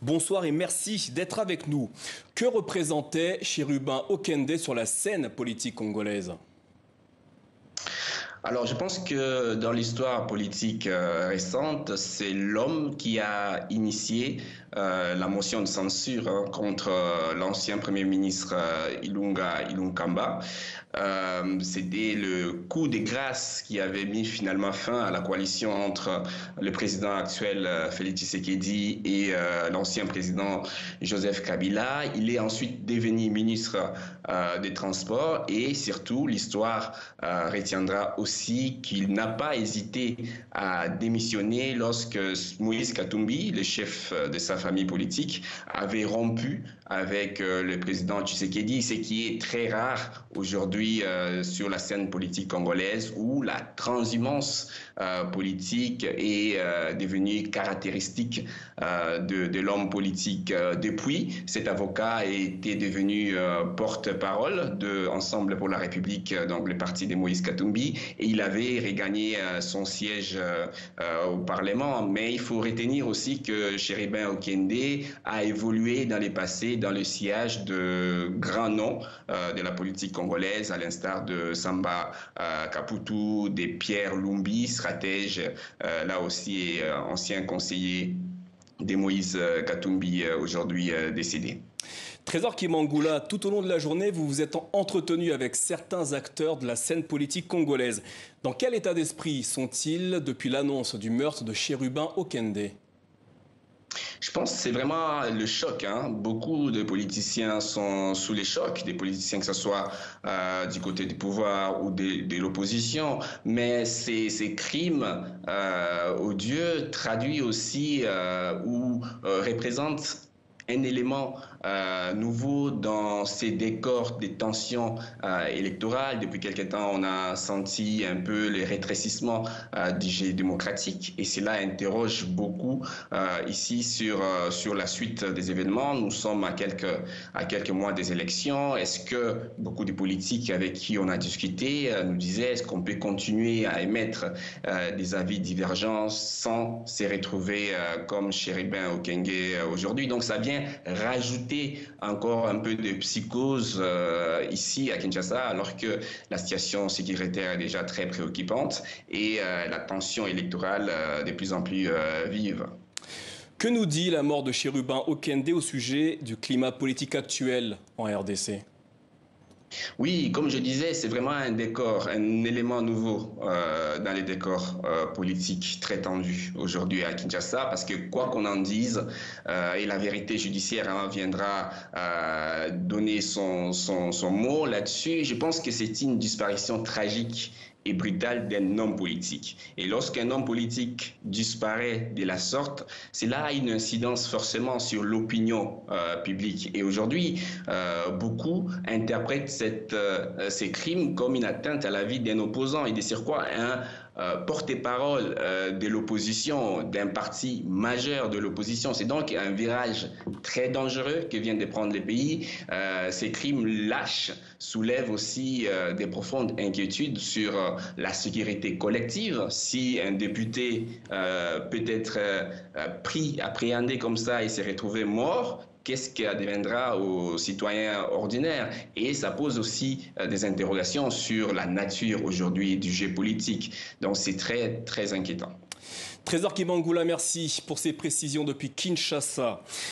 Bonsoir et merci d'être avec nous. Que représentait Chérubin Okende sur la scène politique congolaise? Alors, je pense que dans l'histoire politique récente, c'est l'homme qui a initié la motion de censure contre l'ancien Premier ministre Ilunga Ilunkamba. C'était le coup de grâce qui avait mis finalement fin à la coalition entre le président actuel Félix Tshisekedi et l'ancien président Joseph Kabila. Il est ensuite devenu ministre des Transports et surtout l'histoire retiendra aussi qu'il n'a pas hésité à démissionner lorsque Moïse Katumbi, le chef de sa famille politique, avait rompu avec le président Tshisekedi, ce qui est très rare aujourd'hui sur la scène politique congolaise où la transhumance politique est devenue caractéristique de l'homme politique. Depuis, cet avocat était devenu porte-parole de Ensemble pour la République, donc le parti de Moïse Katumbi, et il avait regagné son siège au Parlement. Mais il faut retenir aussi que Chérubin Okende a évolué dans le passé dans le sillage de grands noms de la politique congolaise, à l'instar de Samba Kaputu, de Pierre Lumbi, stratège, là aussi ancien conseiller de Moïse Katumbi, aujourd'hui décédé. Trésor Kimangula, tout au long de la journée, vous vous êtes entretenu avec certains acteurs de la scène politique congolaise. Dans quel état d'esprit sont-ils depuis l'annonce du meurtre de Chérubin Okende? Je pense que c'est vraiment le choc. Beaucoup de politiciens sont sous les chocs, des politiciens que ce soit du côté du pouvoir ou de l'opposition. Mais ces crimes odieux traduisent aussi ou représentent un élément nouveau dans ces décors des tensions électorales. Depuis quelque temps, on a senti un peu le rétrécissement du jeu démocratique et cela interroge beaucoup ici sur la suite des événements. Nous sommes à quelques mois des élections. Est-ce que beaucoup de politiques avec qui on a discuté nous disaient est-ce qu'on peut continuer à émettre des avis divergents sans se retrouver comme Chérubin Okende aujourd'hui? Donc ça vient rajouter encore un peu de psychose ici à Kinshasa, alors que la situation sécuritaire est déjà très préoccupante et la tension électorale de plus en plus vive. Que nous dit la mort de Chérubin Okende au sujet du climat politique actuel en RDC? Oui, comme je disais, c'est vraiment un décor, un élément nouveau dans les décors politiques très tendus aujourd'hui à Kinshasa, parce que quoi qu'on en dise, et la vérité judiciaire viendra donner son mot là-dessus, je pense que c'est une disparition tragique et brutale d'un homme politique. Et lorsqu'un homme politique disparaît de la sorte, cela a une incidence forcément sur l'opinion publique. Et aujourd'hui, beaucoup interprètent ces crimes comme une atteinte à la vie d'un opposant et de surcroît un porte-parole de l'opposition, d'un parti majeur de l'opposition. C'est donc un virage très dangereux que vient de prendre le pays. Ces crimes lâches soulèvent aussi des profondes inquiétudes sur la sécurité collective. Si un député peut être pris, appréhendé comme ça et se retrouver mort, qu'est-ce qui adviendra aux citoyens ordinaires? Et ça pose aussi des interrogations sur la nature aujourd'hui du jeu politique. Donc c'est très, très inquiétant. Trésor Kimangula, merci pour ces précisions depuis Kinshasa.